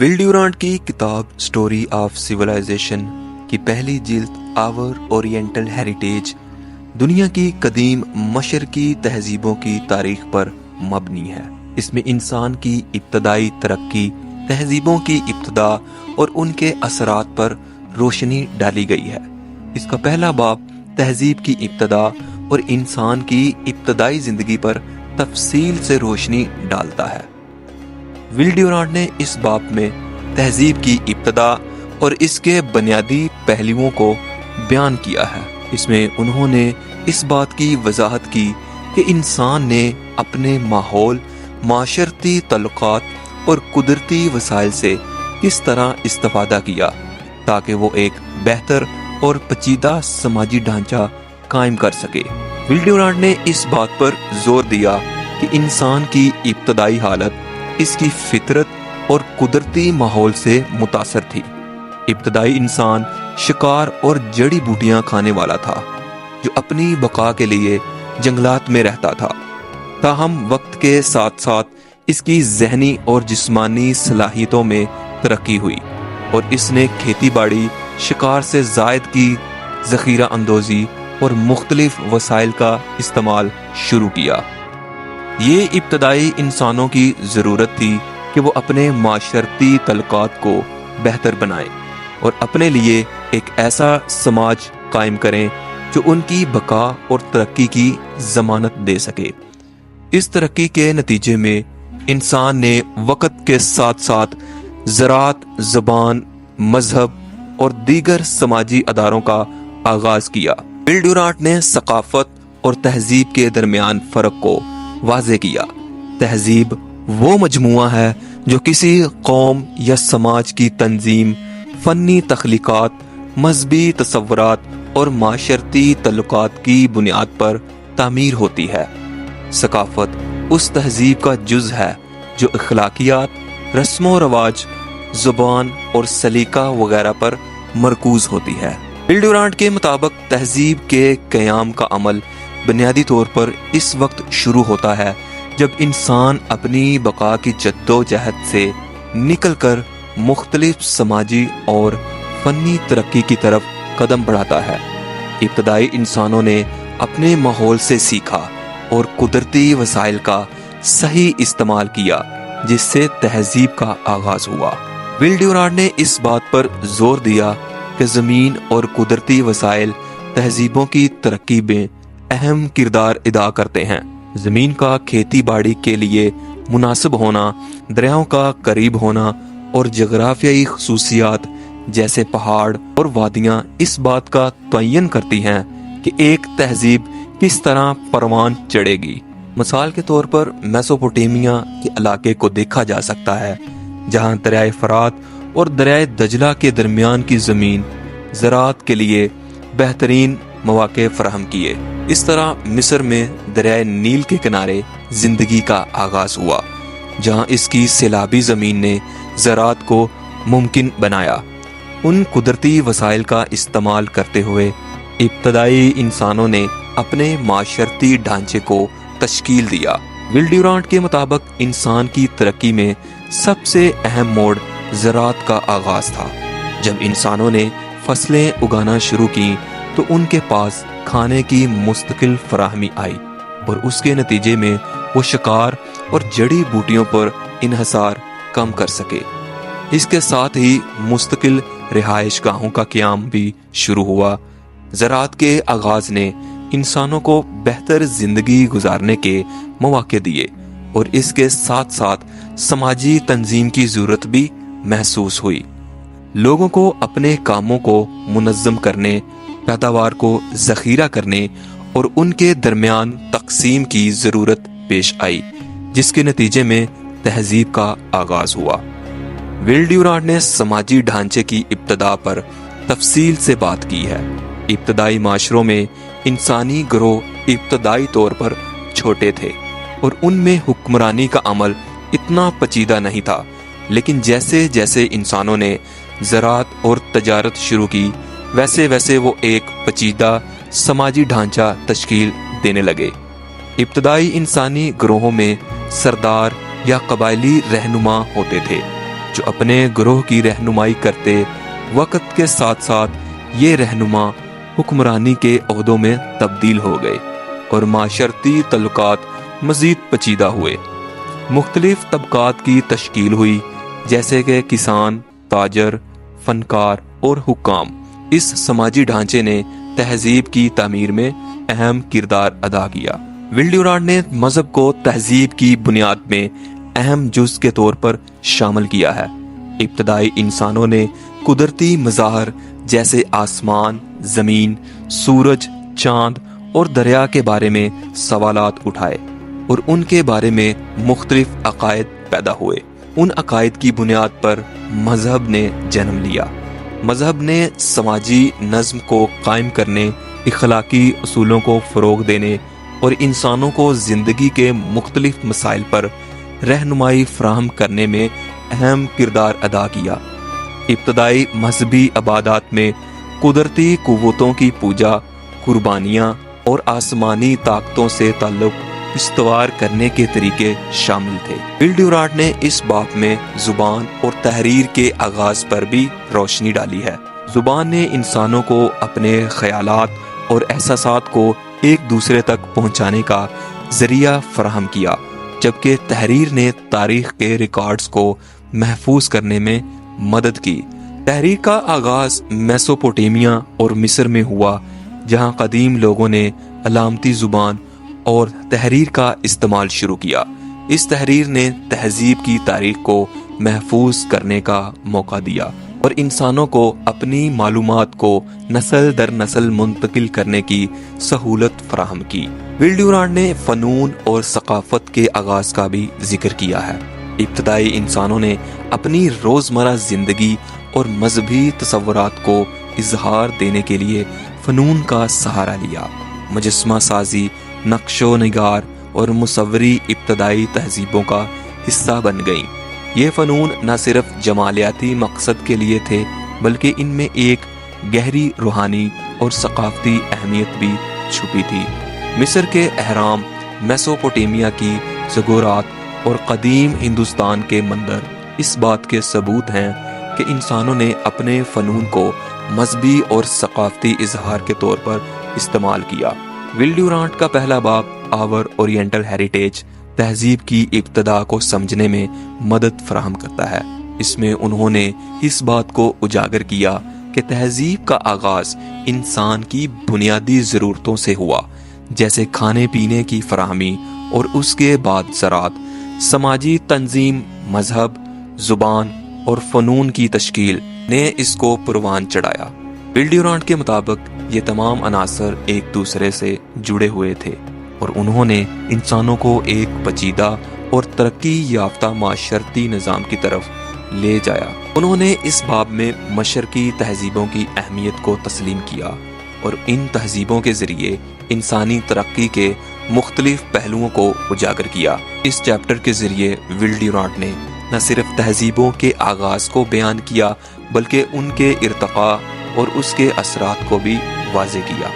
Will Durant की किताब story of civilisation की पहली जिल्द आवर ओरिएंटल हेरिटेज दुनिया की कदीम मशरकी तहजीबों की तारीख पर मबनी है। इसमें इंसान की इब्तदाई तरक्की, तहजीबों की इब्तदा और उनके असरात पर रोशनी डाली गई है। इसका पहला बाब तहजीब की इब्तदा और इंसान की इब्तदाई जिंदगी पर तफसील से रोशनी डालता है। विल ड्यूरांट ने इस बाब में तहजीब की इब्तदा और इसके बुनियादी पहलुओं को बयान किया है। इसमें उन्होंने इस बात की वजाहत की कि इंसान ने अपने माहौल, माशरती तल्लुकात और कुदरती वसाइल से किस तरह इस्तेफादा किया ताकि वो एक बेहतर और पेचीदा समाजी ढांचा कायम कर सके। विल ड्यूरांट ने इस बात पर जोर दिया कि इंसान की इब्तदाई हालत इसकी फितरत और कुदरती माहौल से मुतासर थी। इब्तदाई इंसान शिकार और जड़ी बूटियां खाने वाला था जो अपनी बका के लिए जंगलात में रहता था। ताहम वक्त के साथ साथ इसकी जहनी और जिस्मानी सलाहियतों में तरक्की हुई और इसने खेती बाड़ी, शिकार से जायद की ज़ख़ीरा अंदोज़ी और मुख्तलिफ वसाइल का इस्तेमाल शुरू किया। ये इब्तदाई इंसानों की ज़रूरत थी कि वो अपने माशरती तल्लुकात को बेहतर बनाएं और अपने लिए एक ऐसा समाज कायम करें जो उनकी बका और तरक्की की ज़मानत दे सके। इस तरक्की के नतीजे में इंसान ने वक़्त के साथ साथ ज़राअत, ज़बान, मजहब और दीगर समाजी अदारों का आगाज़ किया। विल ड्यूरांट ने सकाफ़त और तहजीब के दरमियान फ़र्क को वाज़े किया। तहजीब वो मजमुआ है जो किसी कौम या समाज की तंजीम, फ़न्नी तख्लीक़ात, मज़हबी तसव्वुरात और माशरती तल्लुकात की बुनियाद पर तामीर होती है। सकाफ़त उस तहजीब का जुज़ है जो अखलाकियात, रस्म व रवाज, ज़ुबान और सलीका वगैरह पर मरकूज़ होती है। विल ड्यूरांट के मुताबिक तहजीब के क़याम का अमल बुनियादी तौर पर इस वक्त शुरू होता है जब इंसान अपनी बका की जद्दोजहद से निकलकर मुख्तलिफ समाजी और फ़न्नी तरक्की की तरफ कदम बढ़ाता है। इब्तदाई इंसानों ने अपने माहौल से सीखा और कुदरती वसाइल का सही इस्तेमाल किया जिससे तहजीब का आगाज़ हुआ। विल ड्यूरांट ने इस बात पर जोर दिया कि ज़मीन और कुदरती वसाइल तहजीबों की तरक्की में अहम किरदार अदा करते हैं। ज़मीन का खेती बाड़ी के लिए मुनासिब होना, दरियाओं का करीब होना और जगराफियाई खसूसियात जैसे पहाड़ और वादियाँ इस बात का तयन करती हैं कि एक तहजीब किस तरह परवान चढ़ेगी। मिसाल के तौर पर मेसोपोटामिया के इलाके को देखा जा सकता है जहाँ दरियाए फरात और दरियाए दजला के दरमियान की ज़मीन ज़राअत के लिए बेहतरीन मौके फराहम किए। इस तरह मिस्र में दरियाए नील के किनारे जिंदगी का आगाज हुआ जहां इसकी सैलाबी ज़मीन ने ज़राअत को मुमकिन बनाया। उन कुदरती वसाइल का इस्तेमाल करते हुए इब्तदाई इंसानों ने अपने माशरती ढांचे को तश्कील दिया। विल ड्यूरांट के मुताबिक इंसान की तरक्की में सबसे अहम मोड़ ज़राअत का आगाज था। जब इंसानों ने फसलें उगाना शुरू की तो उनके पास खाने की मुस्तकिल फराहमी आई और उसके नतीजे में वो शिकार और जड़ी बूटियों पर इन्हसार कम कर सके। इसके साथ ही मुस्तकिल रिहाइश गाहों का क़याम भी शुरू हुआ। ज़राअत के आगाज़ ने इंसानों को बेहतर जिंदगी गुजारने के मौके दिए और इसके साथ साथ समाजी तंजीम की ज़रूरत भी महसूस हुई। लोगों को अपने कामों को मुनज़्ज़म करने, पैदावार को ज़ख़ीरा करने और उनके दरमियान तक़सीम की ज़रूरत पेश आई जिसके नतीजे में तहजीब का आगाज़ हुआ। विल ड्यूरांट ने समाजी ढांचे की इब्तदा पर तफसील से बात की है। इब्तदाई माशरों में इंसानी गिरोह इब्तदाई तौर पर छोटे थे और उनमें हुक्मरानी का अमल इतना पेचीदा नहीं था, लेकिन जैसे जैसे इंसानों ने ज़राअत और तजारत शुरू की वैसे वैसे वो एक पेचीदा समाजी ढांचा तश्कील देने लगे। इब्तदाई इंसानी ग्रोहों में सरदार या कबायली रहनुमा होते थे جو اپنے گروہ کی رہنمائی کرتے وقت کے ساتھ ساتھ یہ رہنما حکمرانی کے عہدوں میں تبدیل ہو گئے اور معاشرتی تعلقات مزید پیچیدہ ہوئے۔ مختلف طبقات کی تشکیل ہوئی، جیسے کہ کسان، تاجر، فنکار اور حکام۔ اس سماجی ڈھانچے نے تہذیب کی تعمیر میں اہم کردار ادا کیا۔ ول ڈیورانٹ نے مذہب کو تہذیب کی بنیاد میں اہم جز کے طور پر شامل کیا ہے۔ ابتدائی انسانوں نے قدرتی مظاہر جیسے آسمان، زمین، سورج، چاند اور دریا کے بارے میں سوالات اٹھائے اور ان کے بارے میں مختلف عقائد پیدا ہوئے۔ ان عقائد کی بنیاد پر مذہب نے جنم لیا۔ مذہب نے سماجی نظم کو قائم کرنے، اخلاقی اصولوں کو فروغ دینے اور انسانوں کو زندگی کے مختلف مسائل پر رہنمائی فراہم کرنے میں اہم کردار ادا کیا۔ ابتدائی مذہبی عبادات میں قدرتی قوتوں کی پوجا، قربانیاں اور آسمانی طاقتوں سے تعلق استوار کرنے کے طریقے شامل تھے۔ ول ڈیورانٹ نے اس باب میں زبان اور تحریر کے آغاز پر بھی روشنی ڈالی ہے۔ زبان نے انسانوں کو اپنے خیالات اور احساسات کو ایک دوسرے تک پہنچانے کا ذریعہ فراہم کیا، جبکہ تحریر نے تاریخ کے ریکارڈز کو محفوظ کرنے میں مدد کی۔ تحریر کا آغاز میسوپوٹیمیا اور مصر میں ہوا، جہاں قدیم لوگوں نے علامتی زبان اور تحریر کا استعمال شروع کیا۔ اس تحریر نے تہذیب کی تاریخ کو محفوظ کرنے کا موقع دیا اور انسانوں کو اپنی معلومات کو نسل در نسل منتقل کرنے کی سہولت فراہم کی۔ ول ڈیورانٹ نے فنون اور ثقافت کے آغاز کا بھی ذکر کیا ہے۔ ابتدائی انسانوں نے اپنی روزمرہ زندگی اور مذہبی تصورات کو اظہار دینے کے لیے فنون کا سہارا لیا۔ مجسمہ سازی، نقش و نگار اور مصوری ابتدائی تہذیبوں کا حصہ بن گئیں۔ یہ فنون نہ صرف جمالیاتی مقصد کے لیے تھے، بلکہ ان میں ایک گہری روحانی اور ثقافتی اہمیت بھی چھپی تھی۔ مصر کے اہرام، میسوپوٹیمیا کی زگورات اور قدیم ہندوستان کے مندر اس بات کے ثبوت ہیں کہ انسانوں نے اپنے فنون کو مذہبی اور ثقافتی اظہار کے طور پر استعمال کیا۔ ول ڈیورانٹ کا پہلا باب آور اورینٹل ہیریٹیج تہذیب کی ابتدا کو سمجھنے میں مدد فراہم کرتا ہے۔ اس میں انہوں نے اس بات کو اجاگر کیا کہ تہذیب کا آغاز انسان کی بنیادی ضرورتوں سے ہوا، جیسے کھانے پینے کی فراہمی، اور اس کے بعد زراعت، سماجی تنظیم، مذہب، زبان اور فنون کی تشکیل نے اس کو پروان چڑھایا۔ ول ڈیورانٹ کے مطابق یہ تمام عناصر ایک دوسرے سے جڑے ہوئے تھے اور انہوں نے انسانوں کو ایک پیچیدہ اور ترقی یافتہ معاشرتی نظام کی طرف لے جایا۔ انہوں نے اس باب میں مشرقی تہذیبوں کی اہمیت کو تسلیم کیا اور ان تہذیبوں کے ذریعے انسانی ترقی کے مختلف پہلوؤں کو اجاگر کیا۔ اس چیپٹر کے ذریعے ول ڈیورانٹ نے نہ صرف تہذیبوں کے آغاز کو بیان کیا، بلکہ ان کے ارتقاء اور اس کے اثرات کو بھی واضح کیا۔